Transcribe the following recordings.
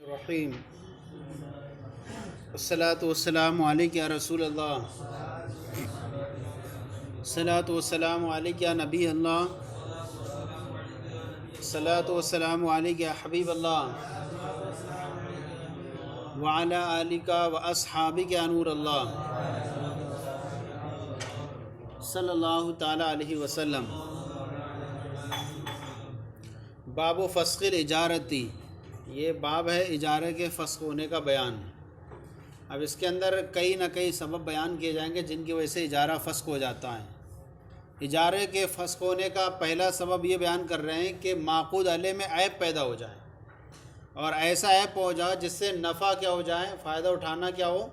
الرحیم الصلاۃ والسلام علیک یا رسول اللہ، الصلاۃ والسلام علیک یا نبی اللہ، الصلاۃ والسلام علیک یا حبیب اللہ، وعلی آلک و اصحابک یا نور اللہ، صلی اللہ تعالی علیہ وسلم۔ باب و فسخ الاجارتی، یہ باب ہے اجارے کے فسخ ہونے کا بیان۔ اب اس کے اندر کئی نہ کئی سبب بیان کیے جائیں گے جن کی وجہ سے اجارہ فسخ ہو جاتا ہے۔ اجارے کے فسخ ہونے کا پہلا سبب یہ بیان کر رہے ہیں کہ معقود علیہ میں عیب پیدا ہو جائے، اور ایسا عیب ہو جائے جس سے نفع کیا ہو جائے، فائدہ اٹھانا کیا ہو،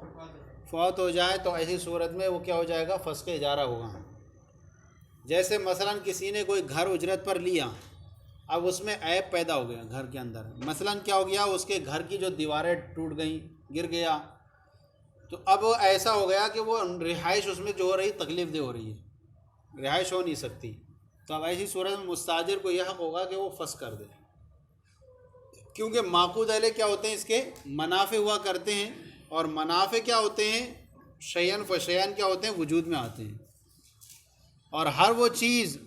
فوت ہو جائے، تو ایسی صورت میں وہ کیا ہو جائے گا، فسخ اجارہ ہوگا۔ جیسے مثلا کسی نے کوئی گھر اجرت پر لیا، اب اس میں عیب پیدا ہو گیا گھر کے اندر، مثلا کیا ہو گیا، اس کے گھر کی جو دیواریں ٹوٹ گئیں، گر گیا، تو اب ایسا ہو گیا کہ وہ رہائش اس میں جو ہو رہی تکلیف دہ ہو رہی ہے، رہائش ہو نہیں سکتی، تو اب ایسی صورت میں مستاجر کو یہ حق ہوگا کہ وہ فسخ کر دے، کیونکہ معقود علیہ کیا ہوتے ہیں، اس کے منافع ہوا کرتے ہیں، اور منافع کیا ہوتے ہیں، شیئن فشیئن کیا ہوتے ہیں، وجود میں آتے ہیں، اور ہر وہ چیز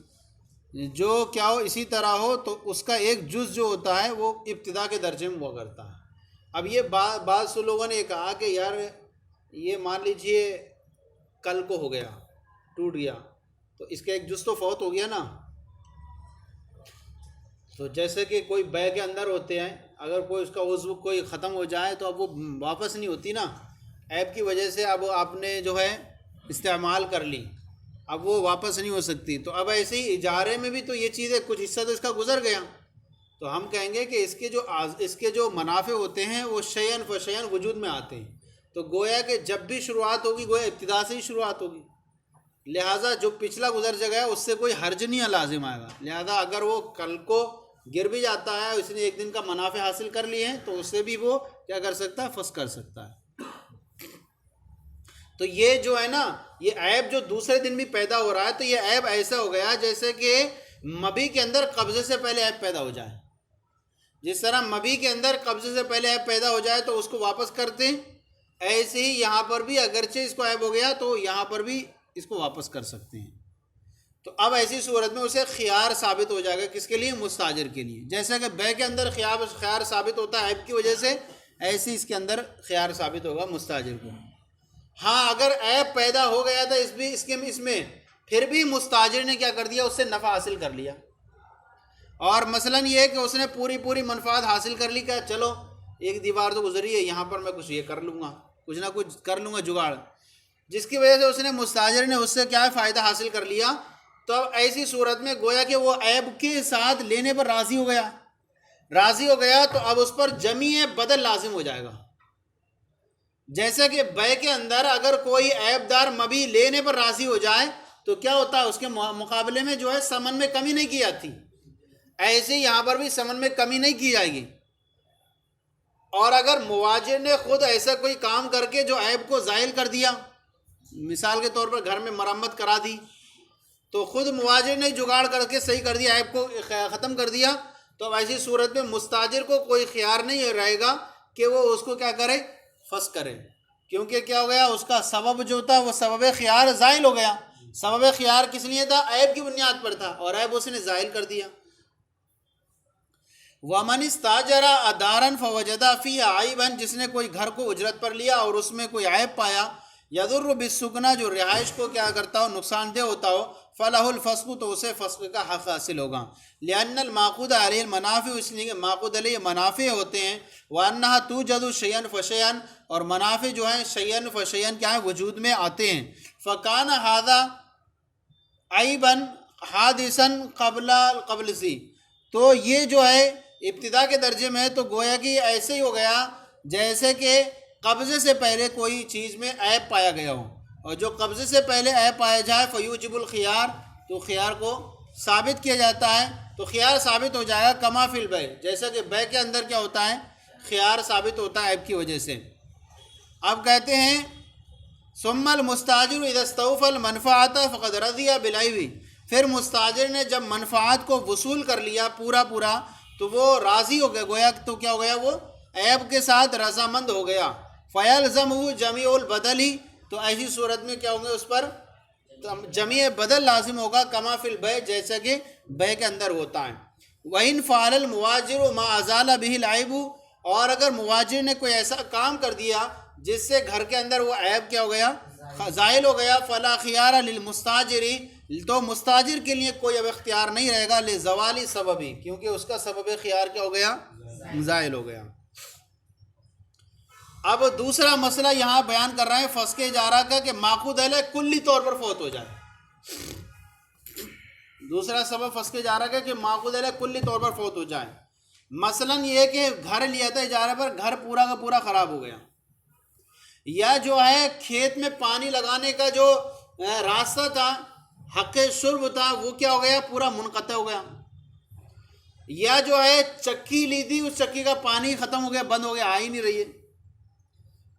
جو کیا ہو اسی طرح ہو تو اس کا ایک جز جو ہوتا ہے وہ ابتدا کے درجے میں ہوا کرتا ہے۔ اب یہ بعض لوگوں نے یہ کہا کہ یار یہ مان لیجئے کل کو ہو گیا، ٹوٹ گیا، تو اس کا ایک جز تو فوت ہو گیا نا۔ تو جیسے کہ کوئی بیع کے اندر ہوتے ہیں، اگر کوئی اس کا عضو کوئی ختم ہو جائے تو اب وہ واپس نہیں ہوتی نا، عیب کی وجہ سے اب آپ نے جو ہے استعمال کر لی، اب وہ واپس نہیں ہو سکتی۔ تو اب ایسے ہی اجارے میں بھی تو یہ چیز ہے، کچھ حصہ تو اس کا گزر گیا، تو ہم کہیں گے کہ اس کے جو منافع ہوتے ہیں وہ شیئن فشیئن وجود میں آتے ہیں، تو گویا کہ جب بھی شروعات ہوگی گویا ابتدا سے ہی شروعات ہوگی، لہٰذا جو پچھلا گزر جگہ ہے اس سے کوئی حرج نہیں لازم آئے گا، لہٰذا اگر وہ کل کو گر بھی جاتا ہے، اس نے ایک دن کا منافع حاصل کر لیے ہیں، تو اس سے بھی وہ کیا کر سکتا ہے، فسخ کر سکتا ہے۔ تو یہ جو ہے نا، یہ عیب جو دوسرے دن بھی پیدا ہو رہا ہے، تو یہ عیب ایسا ہو گیا جیسے کہ مبی کے اندر قبضے سے پہلے عیب پیدا ہو جائے، جس طرح مبی کے اندر قبضے سے پہلے عیب پیدا ہو جائے تو اس کو واپس کرتے ہیں، ایسے ہی یہاں پر بھی اگرچہ اس کو عیب ہو گیا تو یہاں پر بھی اس کو واپس کر سکتے ہیں۔ تو اب ایسی صورت میں اسے خیار ثابت ہو جائے گا، کس کے لیے، مستاجر کے لیے، جیسا کہ بیع کے اندر خیار ثابت ہوتا ہے عیب کی وجہ سے، ایسے اس کے اندر خیار ثابت ہوگا مستاجر کو۔ ہاں اگر عیب پیدا ہو گیا تھا اس میں پھر بھی مستاجر نے کیا کر دیا، اس سے نفع حاصل کر لیا، اور مثلا یہ ہے کہ اس نے پوری منفعت حاصل کر لی کہ چلو ایک دیوار تو گزری ہے، یہاں پر میں کچھ یہ کر لوں گا، کچھ نہ کچھ کر لوں گا جگاڑ، جس کی وجہ سے اس نے مستاجر نے اس سے کیا ہے، فائدہ حاصل کر لیا، تو اب ایسی صورت میں گویا کہ وہ عیب کے ساتھ لینے پر راضی ہو گیا تو اب اس پر جمیع بدل لازم ہو جائے گا۔ جیسے کہ بیع کے اندر اگر کوئی عیب دار مبی لینے پر راضی ہو جائے تو کیا ہوتا ہے، اس کے مقابلے میں جو ہے ثمن میں کمی نہیں کی جاتی، ایسے یہاں پر بھی ثمن میں کمی نہیں کی جائے گی۔ اور اگر مواجر نے خود ایسا کوئی کام کر کے جو عیب کو زائل کر دیا، مثال کے طور پر گھر میں مرمت کرا دی، تو خود مواجر نے جگاڑ کر کے صحیح کر دیا، عیب کو ختم کر دیا، تو اب ایسی صورت میں مستاجر کو کوئی خیار نہیں رہے گا کہ وہ اس کو کیا کرے، فسخ کرے، کیونکہ کیا ہو گیا، اس کا سبب جو تھا وہ سبب خیار زائل ہو گیا۔ سبب خیار کس لیے تھا، عیب کی بنیاد پر تھا، اور عیب اس نے زائل کر دیا۔ وَمَنِ اسْتَأْجَرَ دَارًا فَوَجَدَ فِيهَا عَيْبًا، جس نے کوئی گھر کو اجرت پر لیا اور اس میں کوئی عیب پایا، یضر بالسکنا، جو رہائش کو کیا کرتا ہو، نقصان دہ ہوتا ہو، فَلَهُ الْفَسْخُ، تو اسے فسخ کا حق حاصل ہوگا، لِأَنَّ الْمَعْقُودَ عَلَيْهِ الْمَنَافِعُ، اس لیے کہ معقود علیہ منافع ہوتے ہیں، وَأَنَّهَا تُوجَدُ شَيْئًا فَشَيْئًا، اور منافع جو ہیں شیئن فشیئن کیا ہے، وجود میں آتے ہیں۔ فَكَانَ هَذَا عَيْبًا حَادِثًا قبل سی، تو یہ جو ہے ابتدا کے درجے میں ہے، تو گویا کہ ایسے ہی ہو گیا جیسے کہ قبضے سے پہلے کوئی چیز میں عیب پایا گیا ہو، اور جو قبضے سے پہلے عیب پایا جائے فیوجب الخیار، تو خیار کو ثابت کیا جاتا ہے، تو خیار ثابت ہو جائے گا کما فی البیع، جیسا کہ بیع کے اندر کیا ہوتا ہے، خیار ثابت ہوتا ہے عیب کی وجہ سے۔ اب کہتے ہیں ثم المستاجر اذا استوفى المنفعۃ فقد رضی بالعیب، پھر مستاجر نے جب منفعات کو وصول کر لیا پورا تو وہ راضی ہو گیا، گویا تو کیا ہو گیا، وہ عیب کے ساتھ رضامند ہو گیا، فَيَلْزَمُهُ جَمِيعُ الْبَدَلِ، تو ایسی صورت میں کیا ہوں گے، اس پر جمیع بدل لازم ہوگا، کما فی البیع، جیسا کہ بیع کے اندر ہوتا ہے۔ وَإِنْ فَعَلَ الْمُوَاجِرُ مَا أَزَالَ بِهِ الْعَيْبُ، اور اگر مواجر نے کوئی ایسا کام کر دیا جس سے گھر کے اندر وہ عیب کیا ہو گیا، زائل ہو گیا، فَلَا خِيَارَ لِلْمُسْتَاجِرِ، تو مستاجر کے لیے کوئی اب اختیار نہیں رہے گا، لِزَوَالِ سَبَبِ، کیونکہ اس کا سبب خیار کیا ہو گیا، زائل ہو گیا۔ اب دوسرا مسئلہ یہاں بیان کر رہے ہیں فسخ اجارہ کا، کہ معقود علیہ کلی طور پر فوت ہو جائے۔ دوسرا سبب فسخ اجارہ کا کہ معقود علیہ کلی طور پر فوت ہو جائے۔ مثلا یہ کہ گھر لیا تھا اجارہ پر، گھر پورا کا پورا خراب ہو گیا، یا جو ہے کھیت میں پانی لگانے کا جو راستہ تھا، حق شرب تھا، وہ کیا ہو گیا، پورا منقطع ہو گیا، یا جو ہے چکی لی تھی، اس چکی کا پانی ختم ہو گیا، بند ہو گیا، آ ہی نہیں رہی ہے۔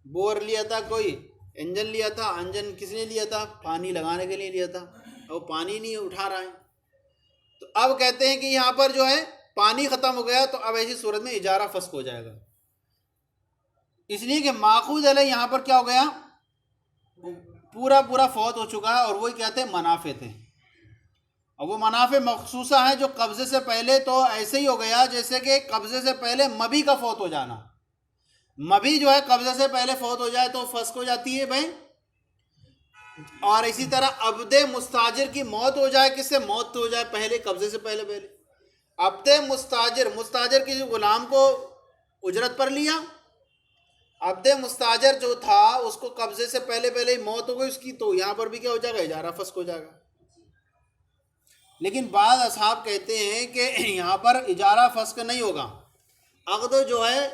بور لیا تھا کوئی، انجن لیا تھا، انجن کس نے لیا تھا، پانی لگانے کے لیے لیا تھا، اور پانی نہیں اٹھا رہا ہے، تو اب کہتے ہیں کہ یہاں پر جو ہے پانی ختم ہو گیا، تو اب ایسی صورت میں اجارہ فسخ ہو جائے گا، اس لیے کہ ماخوذ علیہ یہاں پر کیا ہو گیا، پورا فوت ہو چکا ہے، اور وہی کہتے ہیں منافع تھے، اور وہ منافع مخصوصہ ہیں جو قبضے سے پہلے تو ایسے ہی ہو گیا جیسے کہ قبضے سے پہلے مبی کا فوت ہو جانا، مبی جو ہے قبضے سے پہلے فوت ہو جائے تو فسخ ہو جاتی ہے بھائی، اور اسی طرح عبد مستاجر کی موت ہو جائے، کس سے موت ہو جائے، پہلے قبضے سے پہلے عبد مستاجر کسی غلام کو اجرت پر لیا، عبد مستاجر جو تھا اس کو قبضے سے پہلے ہی موت ہو گئی اس کی، تو یہاں پر بھی کیا ہو جائے گا، اجارہ فسخ ہو جائے گا۔ لیکن بعض اصحاب کہتے ہیں کہ یہاں پر اجارہ فسخ نہیں ہوگا، عقد جو ہے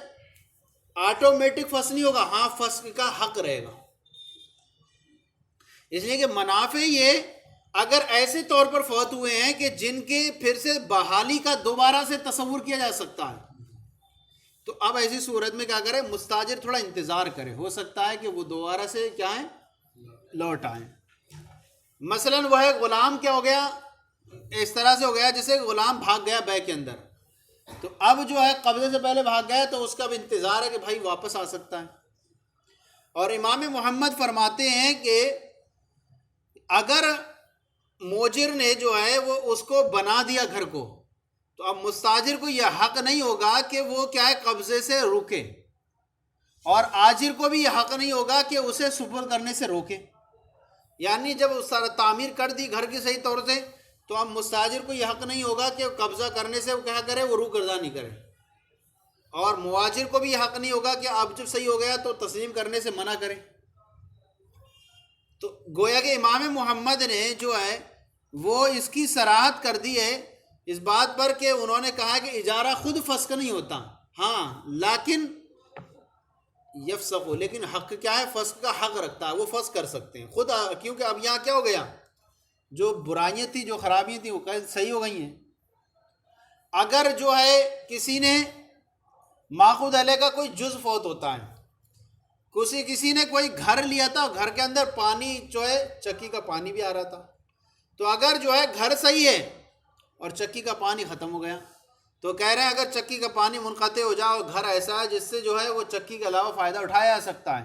آٹومیٹک فسخ نہیں ہوگا، ہاں فسخ کا حق رہے گا، اس لیے کہ منافع یہ اگر ایسے طور پر فوت ہوئے ہیں کہ جن کے پھر سے بحالی کا دوبارہ سے تصور کیا جا سکتا ہے، تو اب ایسی صورت میں کیا کرے، مستاجر تھوڑا انتظار کرے، ہو سکتا ہے کہ وہ دوبارہ سے کیا ہے، لوٹ آئیں۔ مثلا وہ ہے غلام کیا ہو گیا، اس طرح سے ہو گیا جیسے غلام بھاگ گیا بیع کے اندر، تو اب جو ہے قبضے سے پہلے بھاگ گیا تو اس کا بھی انتظار ہے کہ بھائی واپس آ سکتا ہے۔ اور امام محمد فرماتے ہیں کہ اگر موجر نے جو ہے وہ اس کو بنا دیا گھر کو، تو اب مستاجر کو یہ حق نہیں ہوگا کہ وہ کیا ہے قبضے سے روکے، اور آجر کو بھی یہ حق نہیں ہوگا کہ اسے سپرد کرنے سے روکے، یعنی جب تعمیر کر دی گھر کی صحیح طور سے، تو اب مستاجر کو یہ حق نہیں ہوگا کہ قبضہ کرنے سے وہ کیا کرے، وہ روگردانی کرے، اور مواجر کو بھی یہ حق نہیں ہوگا کہ اب جب صحیح ہو گیا تو تسلیم کرنے سے منع کرے۔ تو گویا کہ امام محمد نے جو ہے وہ اس کی صراحت کر دی ہے اس بات پر کہ انہوں نے کہا کہ اجارہ خود فسخ نہیں ہوتا، ہاں لیکن یفسخ، لیکن حق کیا ہے، فسخ کا حق رکھتا ہے، وہ فسخ کر سکتے ہیں خود، کیونکہ اب یہاں کیا ہو گیا، جو برائیاں تھیں، جو خرابیاں تھیں، وہ صحیح ہو گئی ہیں۔ اگر جو ہے کسی نے ماخوذ علیہ کا کوئی جز فوت ہوتا ہے، کسی نے کوئی گھر لیا تھا، گھر کے اندر پانی جو ہے چکی کا پانی بھی آ رہا تھا، تو اگر جو ہے گھر صحیح ہے اور چکی کا پانی ختم ہو گیا، تو کہہ رہے ہیں اگر چکی کا پانی منقطع ہو جائے اور گھر ایسا ہے جس سے جو ہے وہ چکی کے علاوہ فائدہ اٹھایا جا سکتا ہے،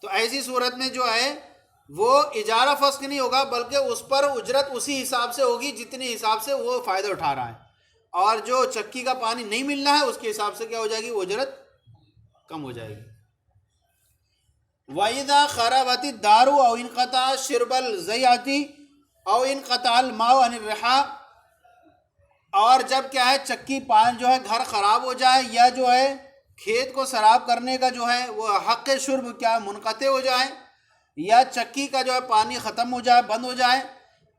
تو ایسی صورت میں جو ہے وہ اجارہ فسخ نہیں ہوگا، بلکہ اس پر اجرت اسی حساب سے ہوگی جتنے حساب سے وہ فائدہ اٹھا رہا ہے، اور جو چکی کا پانی نہیں مل رہا ہے اس کے حساب سے کیا ہو جائے گی، وہ اجرت کم ہو جائے گی۔ وَإِذَا خَرَبَتِ الدَّارُ أَوْ انْقَطَعَ شِرْبَ الزَّيْعَةِ أَوْ انْقَطَعَ الْمَاءُ عَنِ الرِّحَاءِ، اور جب کیا ہے چکی پان جو ہے گھر خراب ہو جائے، یا جو ہے کھیت کو سراب کرنے کا جو ہے وہ حق شرب کیا منقطع ہو جائے، یا چکی کا جو ہے پانی ختم ہو جائے، بند ہو جائے،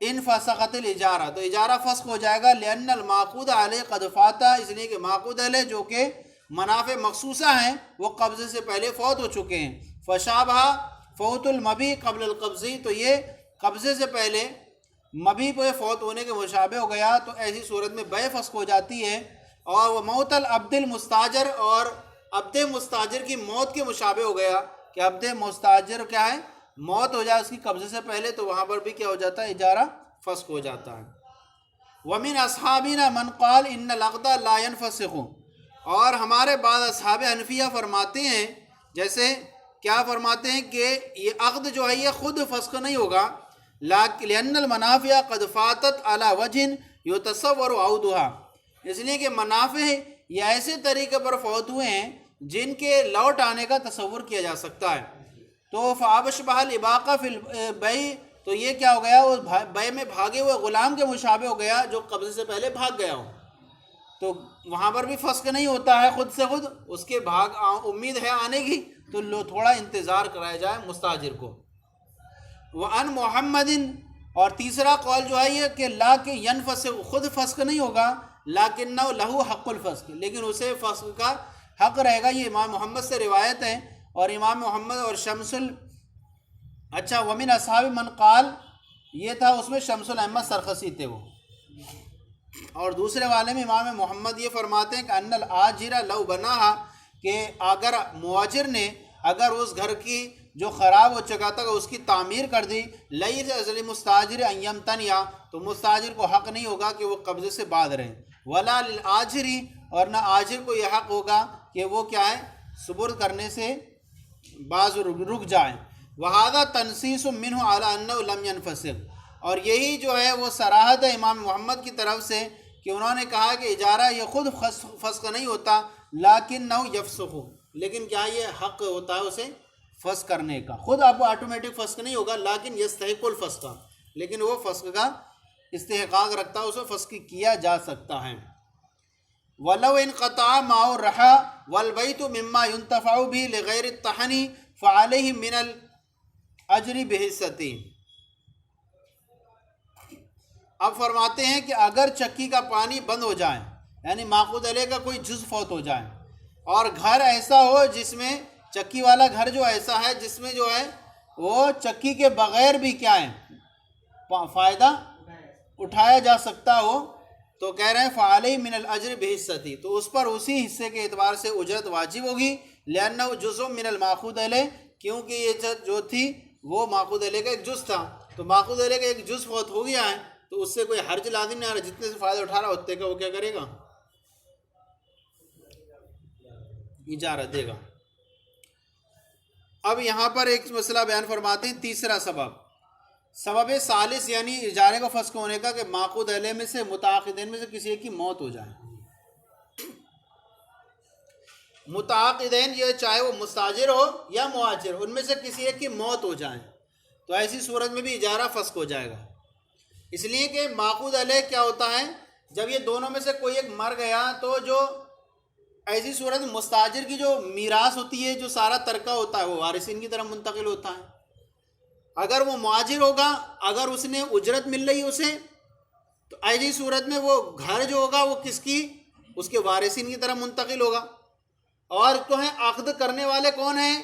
ان فسخت الاجارہ، تو اجارہ فسخ ہو جائے گا، لأن المعقود علیہ قد فات، اس لیے کہ معقود علیہ جو کہ منافع مخصوصہ ہیں وہ قبضے سے پہلے فوت ہو چکے ہیں، فشابہ فوت المبی قبل القبضی، تو یہ قبضے سے پہلے مبی پہ فوت ہونے کے مشابہ ہو گیا، تو ایسی صورت میں بیع فسخ ہو جاتی ہے، اور وہ موت العبد المستاجر، اور عبد مستاجر کی موت کے مشابہ ہو گیا کہ عبد مستاجر کیا ہے موت ہو جائے اس کی قبضے سے پہلے، تو وہاں پر بھی کیا ہو جاتا ہے، اجارہ فسخ ہو جاتا ہے۔ وَمِنْ أَصْحَابِنَا مَنْ قَالَ إِنَّ الْعَقْدَ لَا يَنْفَسِخُ، اور ہمارے بعض اصحاب حنفیہ فرماتے ہیں، جیسے کیا فرماتے ہیں کہ یہ عقد جو ہے یہ خود فسخ نہیں ہوگا، لأن المنافع قد فاتت على وجہ یتصور عودها، اس لیے کہ منافع یہ ایسے طریقے پر فوت ہوئے ہیں جن کے لوٹ آنے کا تصور کیا جا سکتا ہے۔ تو فابشبہ الاباقہ فی البیع، تو یہ کیا ہو گیا، وہ بیع میں بھاگے ہوئے غلام کے مشابہ ہو گیا جو قبضے سے پہلے بھاگ گیا ہو، تو وہاں پر بھی فسخ نہیں ہوتا ہے خود سے خود، اس کے امید ہے آنے کی، تو تھوڑا انتظار کرایا جائے مستاجر کو۔ وعن محمد، اور تیسرا قول جو ہے یہ کہ لا کہ ینفسخ، خود فسخ نہیں ہوگا، لیکنہ لہو حق الفسخ، لیکن اسے فسخ کا حق رہے گا۔ یہ امام محمد سے روایت ہے، اور امام محمد اور ومن اصحاب من قال، یہ تھا اس میں شمس الاحمد سرخسی تھے وہ، اور دوسرے والے میں امام محمد یہ فرماتے ہیں کہ ان الآجر لو بناہا، کہ اگر مؤاجر نے اگر اس گھر کی جو خراب ہو چکا تھا اس کی تعمیر کر دی، لیس علی مستاجر ان یمتنع، تو مستاجر کو حق نہیں ہوگا کہ وہ قبضے سے باز رہے، ولا للآجر، اور نہ آجر کو یہ حق ہوگا کہ وہ کیا ہے سپرد کرنے سے باز رک جائیں۔ وہذا تنصیص منہ علی انہ لم ينفسخ، اور یہی جو ہے وہ صراحت ہے امام محمد کی طرف سے کہ انہوں نے کہا کہ اجارہ یہ خود فسخ نہیں ہوتا، لیکنہ یفسخ، لیکن کیا یہ حق ہوتا ہے اسے فسخ کرنے کا، خود آپ کو آٹومیٹک فسخ نہیں ہوگا، لیکن یستحق الفسخ، لیکن وہ فسخ کا استحقاق رکھتا ہے، اسے فسخ کیا جا سکتا ہے۔ وَلَوْ انْقَطَعَ مَعُ الرَّحَى وَالْبَيْتُ مِمَّا يُنْتَفَعُ بِهِ لِغَيْرِ الطَّحْنِ فَعَلَيْهِ مِنَ الْأَجْرِ بِحِصَّتِهِ۔ اب فرماتے ہیں کہ اگر چکی کا پانی بند ہو جائے، یعنی ماخوذ علیہ کا کوئی جز فوت ہو جائے، اور گھر ایسا ہو جس میں چکی والا گھر جو ایسا ہے جس میں جو ہے وہ چکی کے بغیر بھی کیا ہے فائدہ اٹھایا جا سکتا ہو، تو کہہ رہے ہیں فعلیہ من الاجر بحصتی، تو اس پر اسی حصے کے اعتبار سے اجرت واجب ہوگی، لأنہ جزء من الماخوذ علیہ، کیونکہ یہ جو تھی وہ ماخوذ علیہ کا ایک جز تھا، تو ماخوذ علیہ کا ایک جز فوت ہو گیا ہے تو اس سے کوئی حرج لازم نہیں آ رہا، جتنے سے فائدہ اٹھا رہا اتنے کا وہ کیا کرے گا، اجارت دے گا۔ اب یہاں پر ایک مسئلہ بیان فرماتے ہیں، تیسرا سبب ثالث، یعنی اجارے کو فسخ ہونے کا، کہ ماخوذ علیہ میں سے متعاقدین میں سے کسی ایک کی موت ہو جائے۔ متعاقدین یہ چاہے وہ مستاجر ہو یا مؤاجر، ان میں سے کسی ایک کی موت ہو جائے تو ایسی صورت میں بھی اجارہ فسخ ہو جائے گا، اس لیے کہ ماخوذ علیہ کیا ہوتا ہے، جب یہ دونوں میں سے کوئی ایک مر گیا تو جو ایسی صورت مستاجر کی جو میراث ہوتی ہے، جو سارا ترکہ ہوتا ہے وہ وارثین کی طرف منتقل ہوتا ہے۔ اگر وہ مؤاجر ہوگا، اگر اس نے اجرت مل رہی اسے، تو ایسی صورت میں وہ گھر جو ہوگا وہ کس کی، اس کے وارثین کی طرف منتقل ہوگا۔ اور تو ہیں عقد کرنے والے کون ہیں،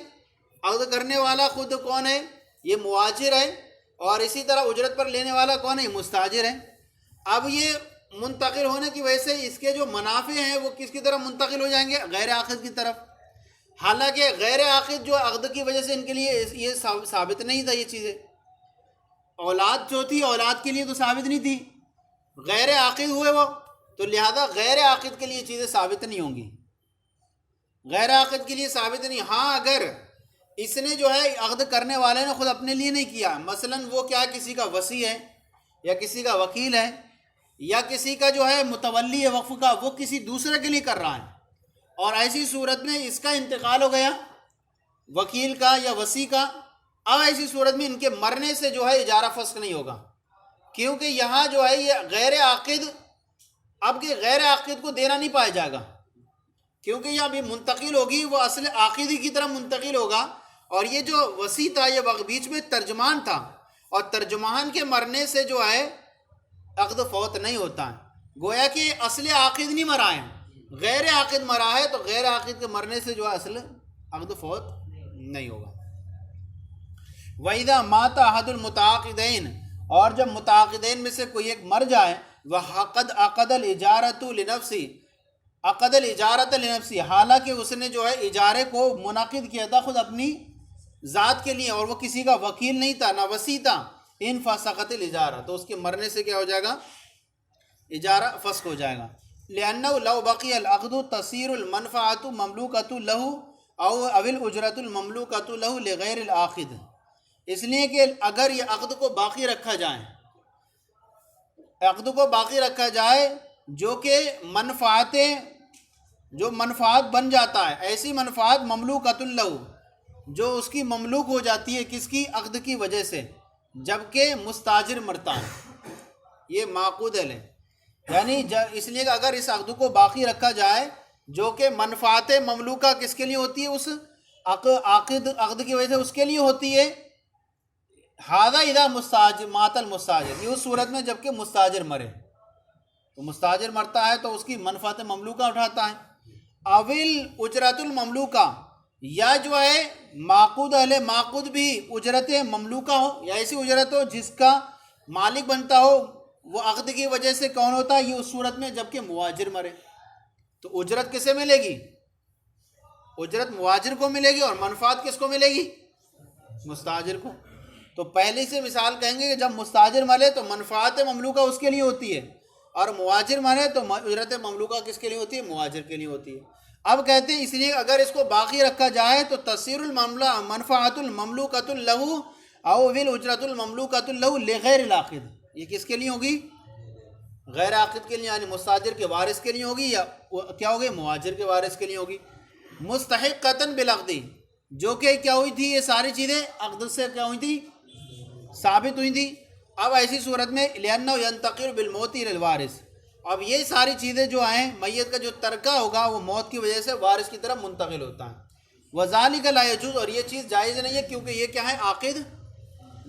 عقد کرنے والا خود کون ہے، یہ مؤاجر ہے، اور اسی طرح اجرت پر لینے والا کون ہے، مستاجر ہے۔ اب یہ منتقل ہونے کی وجہ سے اس کے جو منافع ہیں وہ کس کی طرف منتقل ہو جائیں گے، غیر عاقد کی طرف، حالانکہ غیر عاقد جو عقد کی وجہ سے ان کے لیے یہ ثابت نہیں تھا، یہ چیزیں اولاد جو تھی اولاد کے لیے تو ثابت نہیں تھی، غیر عاقد ہوئے وہ، تو لہذا غیر عاقد کے لیے چیزیں ثابت نہیں ہوں گی، غیر عاقد کے لیے ثابت نہیں۔ ہاں اگر اس نے جو ہے عقد کرنے والے نے خود اپنے لیے نہیں کیا، مثلا وہ کیا کسی کا وصی ہے یا کسی کا وکیل ہے یا کسی کا جو ہے متولی ہے وقف کا، وہ کسی دوسرے کے لیے کر رہا ہے، اور ایسی صورت میں اس کا انتقال ہو گیا وکیل کا یا وصی کا، اب ایسی صورت میں ان کے مرنے سے جو ہے اجارہ فسخ نہیں ہوگا، کیونکہ یہاں جو ہے یہ غیر عاقد، اب کہ غیر عاقد کو دینا نہیں پایا جائے گا، کیونکہ یہ ابھی منتقل ہوگی وہ اصل عاقدی کی طرف منتقل ہوگا، اور یہ جو وصی تھا یہ بیچ میں ترجمان تھا، اور ترجمان کے مرنے سے جو ہے عقد فوت نہیں ہوتا ہے، گویا کہ اصل عاقد نہیں مرا ہے، غیر عاقد مرا ہے، تو غیر عاقد کے مرنے سے جو ہے اصل عقد فوت نہیں ہوگا۔ وَإِذَا مَاتَ أَحَدُ الْمُتَعَاقِدَيْنِ، اور جب متعاقدین میں سے کوئی ایک مر جائے، وَحَقَدْ عَقَدَ الْإِجَارَةُ لِنَفْسِهِ، عقد الإجارة لنفسه، حالانکہ اس نے جو ہے اجارے کو منعقد کیا تھا خود اپنی ذات کے لیے، اور وہ کسی کا وکیل نہیں تھا نہ وصی تھا، ان فسخت الإجارہ، تو اس کے مرنے سے کیا ہو جائے گا، اجارہ فسخ ہو جائے گا۔ لأنه لو بقي العقد تصير المنفعة مملوكة له او الأجرة المملوكة له لغیر العاقد، اس لیے کہ اگر یہ عقد کو باقی رکھا جائے، عقد کو باقی رکھا جائے جو کہ جو منفعت بن جاتا ہے، ایسی منفعت مملوکۃ له جو اس کی مملوک ہو جاتی ہے، کس کی؟ عقد کی وجہ سے، جبکہ مستاجر مرتا ہے، یہ معقود ہے، یعنی اس لیے کہ اگر اس عقد کو باقی رکھا جائے جو کہ منفعت مملوکہ کس کے لیے ہوتی ہے؟ اس عقد کی وجہ سے اس کے لیے ہوتی ہے، ہذا اذا مستاجر مات المستاجر، یہ اس صورت میں جب کہ مستاجر مرے، تو مستاجر مرتا ہے تو اس کی منفعت مملوکہ اٹھاتا ہے، اول اجرت المملوکہ، یا جو ہے معقود بھی اجرت مملوکہ ہو، یا ایسی اجرت ہو جس کا مالک بنتا ہو وہ عقد کی وجہ سے کون ہوتا ہے؟ یہ اس صورت میں جب کہ مواجر مرے، تو اجرت کسے ملے گی؟ اجرت مواجر کو ملے گی، اور منفعت کس کو ملے گی؟ مستاجر کو۔ تو پہلی سے مثال کہیں گے کہ جب مستاجر مرے تو منفعت مملوکہ اس کے لیے ہوتی ہے، اور مواجر مرے تو اجرت مملوکہ کس کے لیے ہوتی ہے؟ مواجر کے لیے ہوتی ہے۔ اب کہتے ہیں اس لیے اگر اس کو باقی رکھا جائے تو تصیر منفعت المملوکۃ له او اجرت المملوکۃ له لغیر العاقد، یہ کس کے لیے ہوگی؟ غیر عاقد کے لیے، یعنی مستاجر کے وارث کے لیے ہوگی، یا کیا ہوگی؟ مواجر کے وارث کے لیے ہوگی۔ مستحقۃ بالعقد، جو کہ کیا ہوئی تھی؟ یہ ساری چیزیں عقد سے کیا ہوئی تھی؟ ثابت ہوئی تھی۔ اب ایسی صورت میں لأنہ ينتقل بالموت الى الوارث، اب یہ ساری چیزیں جو ہیں، میت کا جو ترکہ ہوگا وہ موت کی وجہ سے وارث کی طرف منتقل ہوتا ہے، وذالک لا یجوز، اور یہ چیز جائز نہیں ہے کیونکہ یہ کیا ہے؟ عاقد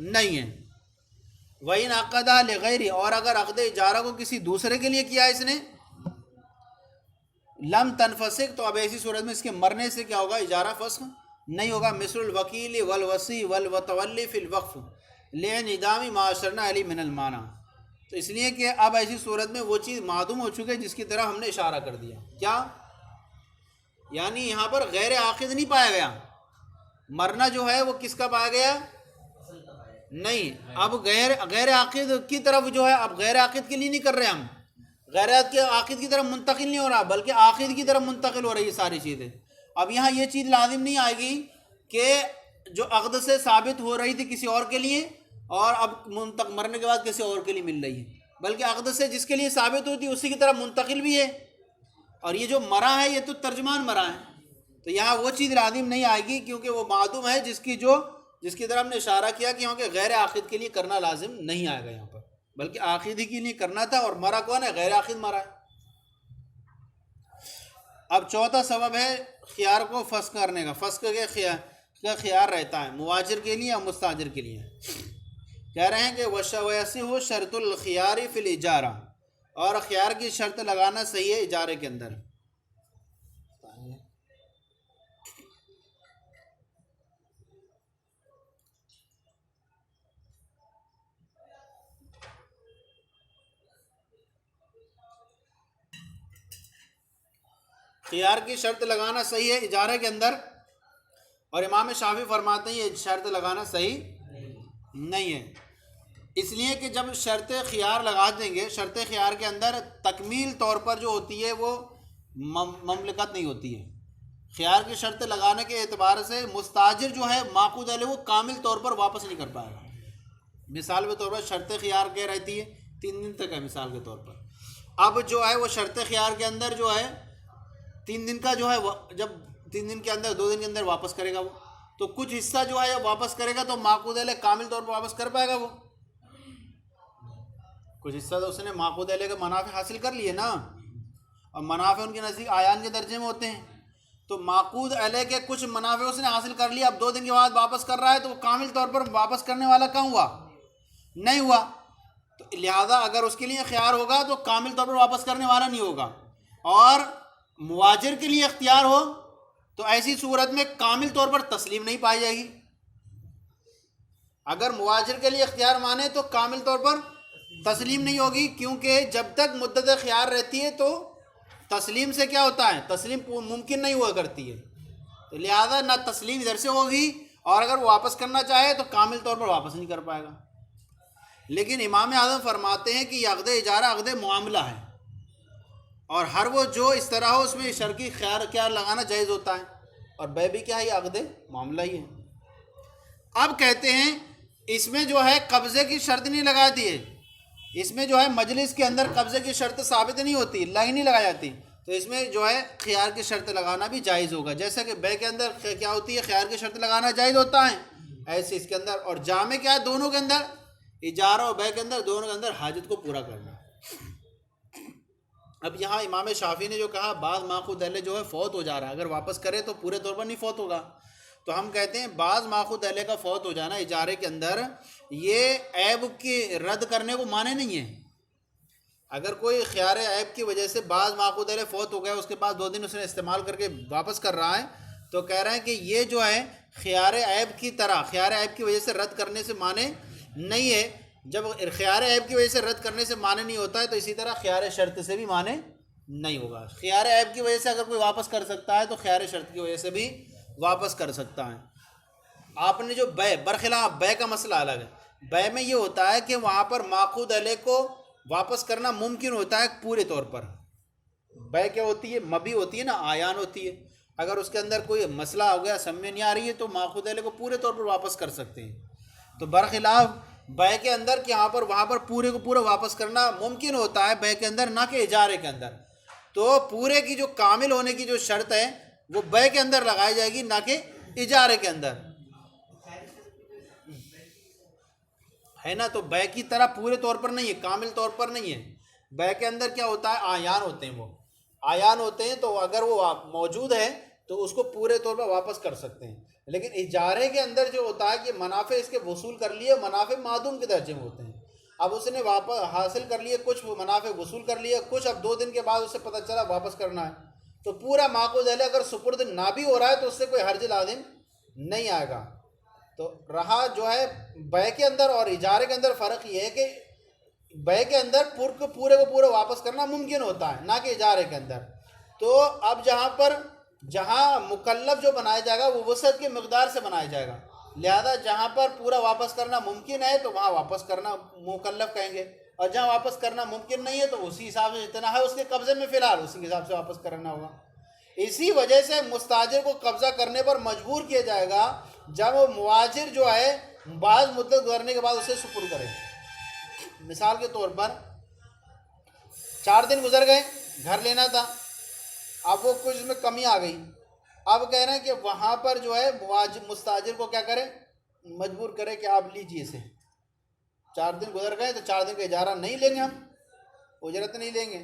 نہیں ہے۔ وَإِنْ عَقَدَ لِغَيْرِ، اور اگر عقد اجارہ کو کسی دوسرے کے لیے کیا اس نے، لم تنفسق، تو اب ایسی صورت میں اس کے مرنے سے کیا ہوگا؟ اجارہ فسخ نہیں ہوگا۔ مثل الوکیل والوصی والمتولی فی الوقف لانعدام ما اشرنا علیہ من المعنی، تو اس لیے کہ اب ایسی صورت میں وہ چیز معدوم ہو چکے جس کی طرح ہم نے اشارہ کر دیا، کیا؟ یعنی یہاں پر غیر عاقد نہیں پایا گیا، مرنا جو ہے وہ کس کا پایا گیا؟ نہیں، اب غیر عاقد کی طرف جو ہے، اب غیر عاقد کے لیے نہیں کر رہے ہم، غیر عاقد کی طرف منتقل نہیں ہو رہا بلکہ عاقد کی طرف منتقل ہو رہی ہے ساری چیزیں۔ اب یہاں یہ چیز لازم نہیں آئے گی کہ جو عقد سے ثابت ہو رہی تھی کسی اور کے لیے، اور اب مرنے کے بعد کسی اور کے لیے مل رہی ہے، بلکہ عقد سے جس کے لیے ثابت ہوئی تھی اسی کی طرف منتقل بھی ہے، اور یہ جو مرا ہے یہ تو ترجمان مرا ہے، تو یہاں وہ چیز لازم نہیں آئے گی کیونکہ وہ معدوم ہے جس کی طرف ہم نے اشارہ کیا کہ یہاں کے غیر عاقد کے لیے کرنا لازم نہیں آئے گا یہاں پر، بلکہ عاقد ہی کے لیے کرنا تھا، اور مرا کون ہے؟ غیر عاقد مرا ہے۔ اب چوتھا سبب ہے خیار کو فسخ کرنے کا، فسخ کا خیار رہتا ہے مواجر کے لیے اور مستاجر کے لیے۔ کہہ رہے ہیں کہ وَيَصِحُ شرط الخیار فی الاجارہ، اور خیار کی شرط لگانا صحیح ہے اجارے کے اندر۔ خیار کی شرط لگانا صحیح ہے اجارے کے اندر، اور امام شافعی فرماتے ہیں یہ شرط لگانا صحیح نہیں ہے، اس لیے کہ جب شرط خیار لگا دیں گے، شرط خیار کے اندر تکمیل طور پر جو ہوتی ہے وہ مملکت نہیں ہوتی ہے۔ خیار کی شرط لگانے کے اعتبار سے مستاجر جو ہے معقود علیہ وہ کامل طور پر واپس نہیں کر پائے گا۔ مثال کے طور پر شرط خیار کیا رہتی ہے؟ 3 دن تک ہے مثال کے طور پر۔ اب جو ہے وہ شرط خیار کے اندر جو ہے 3 دن کا جو ہے، جب 3 دن کے اندر 2 دن کے اندر واپس کرے گا وہ، تو کچھ حصہ جو ہے واپس کرے گا تو معقود علیہ کامل طور پر واپس کر پائے گا وہ، کچھ حصہ تو اس نے معقود علیہ کے منافع حاصل کر لیے نا، اور منافع ان کے نزدیک آیان کے درجے میں ہوتے ہیں، تو معقود علیہ کے کچھ منافع اس نے حاصل کر لیا، اب 2 دن کے بعد واپس کر رہا ہے تو وہ کامل طور پر واپس کرنے والا کہاں ہوا؟ نہیں ہوا، تو لہذا اگر اس کے لیے خیار ہوگا تو کامل طور پر واپس کرنے والا نہیں ہوگا، اور مواجر کے لیے اختیار ہو تو ایسی صورت میں کامل طور پر تسلیم نہیں پائی جائے گی۔ اگر مواجر کے لیے اختیار مانے تو کامل طور پر تسلیم نہیں ہوگی، کیونکہ جب تک مدت خیار رہتی ہے تو تسلیم سے کیا ہوتا ہے؟ تسلیم ممکن نہیں ہوا کرتی ہے، تو لہذا نہ تسلیم ادھر سے ہوگی، اور اگر وہ واپس کرنا چاہے تو کامل طور پر واپس نہیں کر پائے گا۔ لیکن امام اعظم فرماتے ہیں کہ یہ عقد اجارہ عقد معاملہ ہے، اور ہر وہ جو اس طرح ہو اس میں شرکی خیار کیا لگانا جائز ہوتا ہے، اور بے بھی کیا ہے، یہ عقد معاملہ ہی ہے۔ اب کہتے ہیں اس میں جو ہے قبضے کی شرط نہیں لگا دی ہے، اس میں جو ہے مجلس کے اندر قبضے کی شرط ثابت نہیں ہوتی، ہی نہیں لگائی جاتی، تو اس میں جو ہے خیار کی شرط لگانا بھی جائز ہوگا۔ جیسا کہ بے کے اندر کیا ہوتی ہے، خیار کی شرط لگانا جائز ہوتا ہے، ایسے اس کے اندر، اور جامع کیا ہے، دونوں کے اندر، اجارہ اور بے کے اندر، دونوں کے اندر حاجت کو پورا کرنا۔ اب یہاں امام شافعی نے جو کہا بعض ماخوذ اہل جو ہے فوت ہو جا رہا ہے، اگر واپس کرے تو پورے طور پر نہیں فوت ہوگا، تو ہم کہتے ہیں بعض ماخوذ اہل کا فوت ہو جانا اجارے کے اندر یہ عیب کی رد کرنے کو مانے نہیں ہے۔ اگر کوئی خیار عیب کی وجہ سے بعض ماخوذ اہل فوت ہو گیا، اس کے بعد 2 دن اس نے استعمال کر کے واپس کر رہا ہے، تو کہہ رہے ہیں کہ یہ جو ہے خیار عیب کی طرح خیار عیب کی وجہ سے رد کرنے سے مانے نہیں ہے۔ جب خیار عیب کی وجہ سے رد کرنے سے مانے نہیں ہوتا ہے تو اسی طرح خیار شرط سے بھی مانے نہیں ہوگا۔ خیار عیب کی وجہ سے اگر کوئی واپس کر سکتا ہے تو خیار شرط کی وجہ سے بھی واپس کر سکتا ہے۔ آپ نے جو بے برخلاف بے کا مسئلہ الگ ہے، بے میں یہ ہوتا ہے کہ وہاں پر ماخوذ علیہ کو واپس کرنا ممکن ہوتا ہے پورے طور پر۔ بے کیا ہوتی ہے، مبی ہوتی ہے نا، آیان ہوتی ہے، اگر اس کے اندر کوئی مسئلہ ہو گیا، سمجھ میں نہیں آ رہی ہے، تو ماخوذ علیہ کو پورے طور پر واپس کر سکتے ہیں۔ تو برخلاف بے کے اندر کہ وہاں پر پورے کو پورا واپس کرنا ممکن ہوتا ہے بے کے اندر، نہ کہ اجارے کے اندر۔ تو پورے کی جو کامل ہونے کی جو شرط ہے وہ بے کے اندر لگائی جائے گی، نہ کہ اجارے کے اندر، ہے نا۔ تو بے کی طرح پورے طور پر نہیں ہے، کامل طور پر نہیں ہے۔ بے کے اندر کیا ہوتا ہے، آیان ہوتے ہیں، وہ آیان ہوتے ہیں، تو اگر وہ موجود ہے تو اس کو پورے طور پر واپس کر سکتے ہیں۔ لیکن اجارے کے اندر جو ہوتا ہے کہ منافع اس کے وصول کر لیے، منافع معدوم کے درجے میں ہوتے ہیں۔ اب اس نے واپس حاصل کر لیے، کچھ منافع وصول کر لیے، کچھ اب 2 دن کے بعد اسے پتہ چلا واپس کرنا ہے، تو پورا ماخوذ علیہ اگر سپرد نہ بھی ہو رہا ہے تو اس سے کوئی حرج لازم نہیں آئے گا۔ تو رہا جو ہے بے کے اندر اور اجارے کے اندر فرق یہ ہے کہ بے کے اندر پورے کو پورا واپس کرنا ممکن ہوتا ہے، نہ کہ اجارے کے اندر۔ تو اب جہاں مکلف جو بنایا جائے گا وہ وسعت کی مقدار سے بنایا جائے گا، لہذا جہاں پر پورا واپس کرنا ممکن ہے تو وہاں واپس کرنا مکلف کہیں گے، اور جہاں واپس کرنا ممکن نہیں ہے تو اسی حساب سے جتنا ہے اس کے قبضے میں فی الحال اسی کے حساب سے واپس کرنا ہوگا۔ اسی وجہ سے مستاجر کو قبضہ کرنے پر مجبور کیا جائے گا جب وہ مواجر جو ہے بعض مدت گزرنے کے بعد اسے سپرد کرے۔ مثال کے طور پر 4 دن گزر گئے، گھر لینا تھا، اب وہ کچھ میں کمی آ گئی، اب کہہ رہے ہیں کہ وہاں پر جو ہے مستاجر کو کیا کرے، مجبور کرے کہ آپ لیجیے اسے۔ 4 دن گزر گئے تو 4 دن کا اجارہ نہیں لیں گے، ہم اجرت نہیں لیں گے۔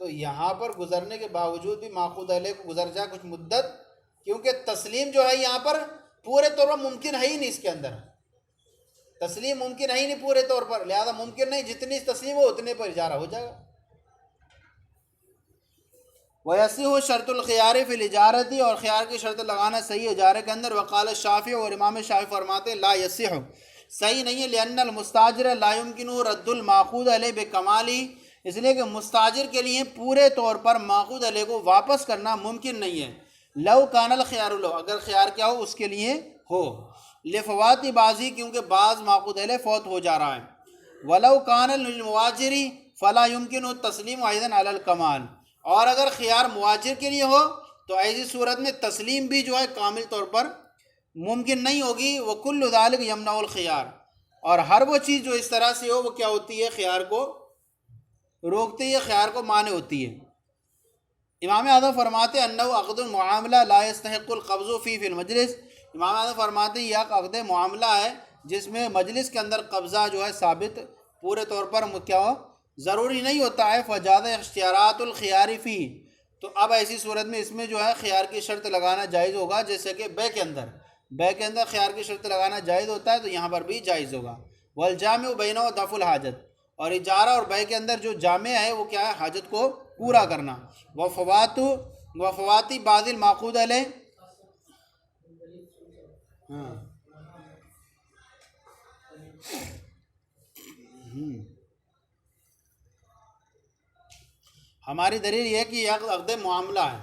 تو یہاں پر گزرنے کے باوجود بھی ماخوذ علیہ کو گزر جائے کچھ مدت، کیونکہ تسلیم جو ہے یہاں پر پورے طور پر ممکن ہے ہی نہیں، اس کے اندر تسلیم ممکن ہے ہی نہیں پورے طور پر، لہذا ممکن نہیں، جتنی تسلیم ہو اتنے پر اجارہ ہو جائے گا۔ وَيَصِحُ شرط الخیار فی الإجارۃ، اور خیار کی شرط لگانا صحیح اجارے کے اندر۔ وقال الشافعی، اور امام شافعی فرماتے ہیں لا یصح، صحیح نہیں ہے، لأن المستاجر لا يمكن رد الماخوذ علیہ بکمالہ، اس لیے کہ مستاجر کے لیے پورے طور پر ماخوذ علیہ کو واپس کرنا ممکن نہیں ہے۔ لو کان الخیار لو، اگر خیار کیا ہو اس کے لیے ہو، لفوات بازی، کیونکہ بعض ماخوذ علیہ فوت ہو جا رہا ہے، ولو کان للمواجر فلا يمكن التسلیم ايضا على الکمال، اور اگر خیار مواجر کے لیے ہو تو ایسی صورت میں تسلیم بھی جو ہے کامل طور پر ممکن نہیں ہوگی۔ وَكُلُّ ذَلِكَ يَمْنَعُ الْخِيَارَ، اور ہر وہ چیز جو اس طرح سے ہو وہ کیا ہوتی ہے، خیار کو روکتی ہے، خیار کو مانع ہوتی ہے۔ امام اعظم فرماتے ہیں انه عقد المعاملہ لا يستحق القبض فی المجلس، امام اعظم فرماتے ہیں یہ عقد معاملہ ہے جس میں مجلس کے اندر قبضہ جو ہے ثابت پورے طور پر کیا ہو، ضروری نہیں ہوتا ہے۔ فجاز اختیارات الخیار فی، تو اب ایسی صورت میں اس میں جو ہے خیار کی شرط لگانا جائز ہوگا، جیسے کہ بے کے اندر خیار کی شرط لگانا جائز ہوتا ہے تو یہاں پر بھی جائز ہوگا۔ والجامع بینہ دفع الحاجت، اور اجارہ اور بے کے اندر جو جامع ہے وہ کیا ہے، حاجت کو پورا کرنا۔ وفواتی بعض الماخوذ علیہ، ہاں ہماری دلیل یہ ہے کہ یہ عقد معاملہ ہے،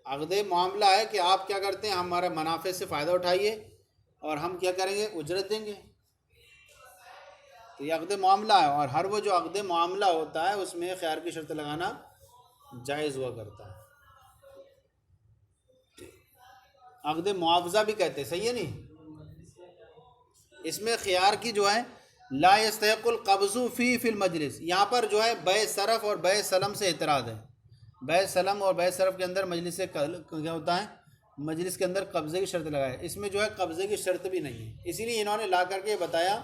عقد معاملہ ہے کہ آپ کیا کرتے ہیں، ہمارے منافع سے فائدہ اٹھائیے اور ہم کیا کریں گے، اجرت دیں گے۔ تو یہ عقد معاملہ ہے، اور ہر وہ جو عقد معاملہ ہوتا ہے اس میں خیار کی شرط لگانا جائز ہوا کرتا ہے۔ عقد معاوضہ بھی کہتے ہیں، صحیح ہے نہیں؟ اس میں خیار کی جو ہے لا یستحق القبض فی المجلس، یہاں پر جو ہے بیع صرف اور بیع سلم سے اعتراض ہے۔ بیع سلم اور بیع صرف کے اندر مجلس سے کیا ہوتا ہے؟ مجلس کے اندر قبضے کی شرط لگائے، اس میں جو ہے قبضے کی شرط بھی نہیں ہے، اسی لیے انہوں نے لا کر کے بتایا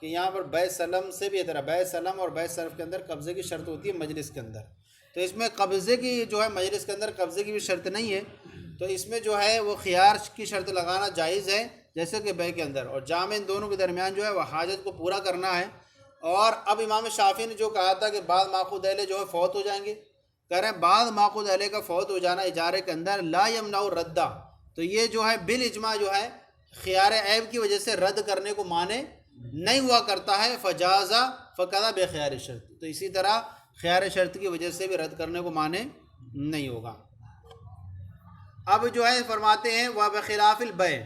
کہ یہاں پر بیع سلم سے بھی اعتراض، بیع سلم اور بیع صرف کے اندر قبضے کی شرط ہوتی ہے مجلس کے اندر، تو اس میں قبضے کی جو ہے مجلس کے اندر قبضے کی بھی شرط نہیں ہے، تو اس میں جو ہے وہ خیار کی شرط لگانا جائز ہے جیسے کہ بیع کے اندر، اور جامع ان دونوں کے درمیان جو ہے وہ حاجت کو پورا کرنا ہے۔ اور اب امام شافعی نے جو کہا تھا کہ بعض ماخوذ اہل جو ہے فوت ہو جائیں گے، کہہ رہے ہیں بعض ماخوذ اہل کا فوت ہو جانا اجارے کے اندر لا یمنع الردہ، تو یہ جو ہے بالاجماع جو ہے خیار عیب کی وجہ سے رد کرنے کو مانے نہیں ہوا کرتا ہے، فجازہ فقضا بے خیار شرط، تو اسی طرح خیار شرط کی وجہ سے بھی رد کرنے کو مانے نہیں ہوگا۔ اب جو ہے فرماتے ہیں وہ بخلاف البیع،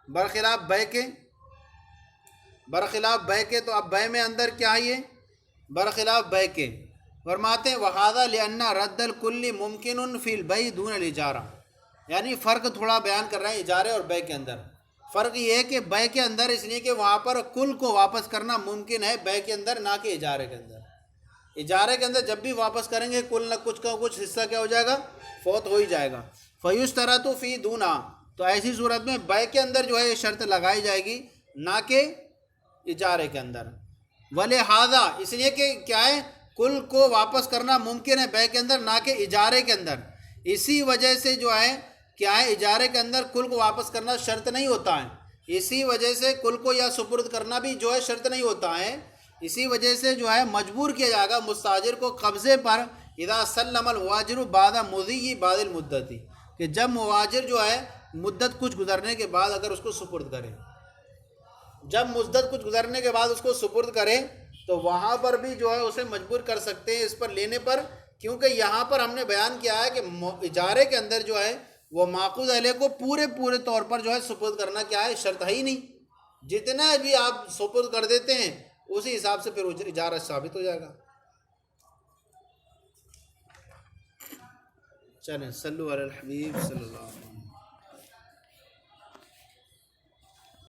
برخلاف بیع کے، برخلاف بیع کے، تو اب بیع میں اندر کیا ہے؟ یہ برخلاف بیع کے فرماتے ہیں وہذا لأن رد الکل ممکن فی البیع دون الاجارہ، یعنی فرق تھوڑا بیان کر رہے ہیں اجارے اور بیع کے اندر۔ فرق یہ ہے کہ بیع کے اندر اس لیے کہ وہاں پر کل کو واپس کرنا ممکن ہے بیع کے اندر، نہ کہ اجارے کے اندر۔ اجارے کے اندر جب بھی واپس کریں گے کل نہ کچھ کا کچھ حصہ کیا ہو جائے گا؟ فوت ہو ہی جائے گا۔ فیشترط فی دونا، تو ایسی صورت میں بیع کے اندر جو ہے یہ شرط لگائی جائے گی نہ کہ اجارے کے اندر۔ ولہذا، اس لیے کہ کیا ہے؟ کل کو واپس کرنا ممکن ہے بیع کے اندر نہ کہ اجارے کے اندر، اسی وجہ سے جو ہے کیا ہے اجارے کے اندر کل کو واپس کرنا شرط نہیں ہوتا ہے، اسی وجہ سے کل کو یا سپرد کرنا بھی جو ہے شرط نہیں ہوتا ہے، اسی وجہ سے جو ہے مجبور کیا جائے گا مستاجر کو قبضے پر اذا سلم الواجر بعد مضی بعد المدت، کہ جب مواجر جو ہے مدت کچھ گزرنے کے بعد اگر اس کو سپرد کرے، جب مدت کچھ گزرنے کے بعد اس کو سپرد کرے تو وہاں پر بھی جو ہے اسے مجبور کر سکتے ہیں اس پر لینے پر، کیونکہ یہاں پر ہم نے بیان کیا ہے کہ اجارے کے اندر جو ہے وہ ماخوذ اہل کو پورے طور پر جو ہے سپرد کرنا کیا ہے؟ شرط ہے ہی نہیں، جتنا بھی آپ سپرد کر دیتے ہیں اسی حساب سے پھر اجارہ ثابت ہو جائے گا۔ چلیں صلو علی الحبیب صلی اللہ علیہ وسلم۔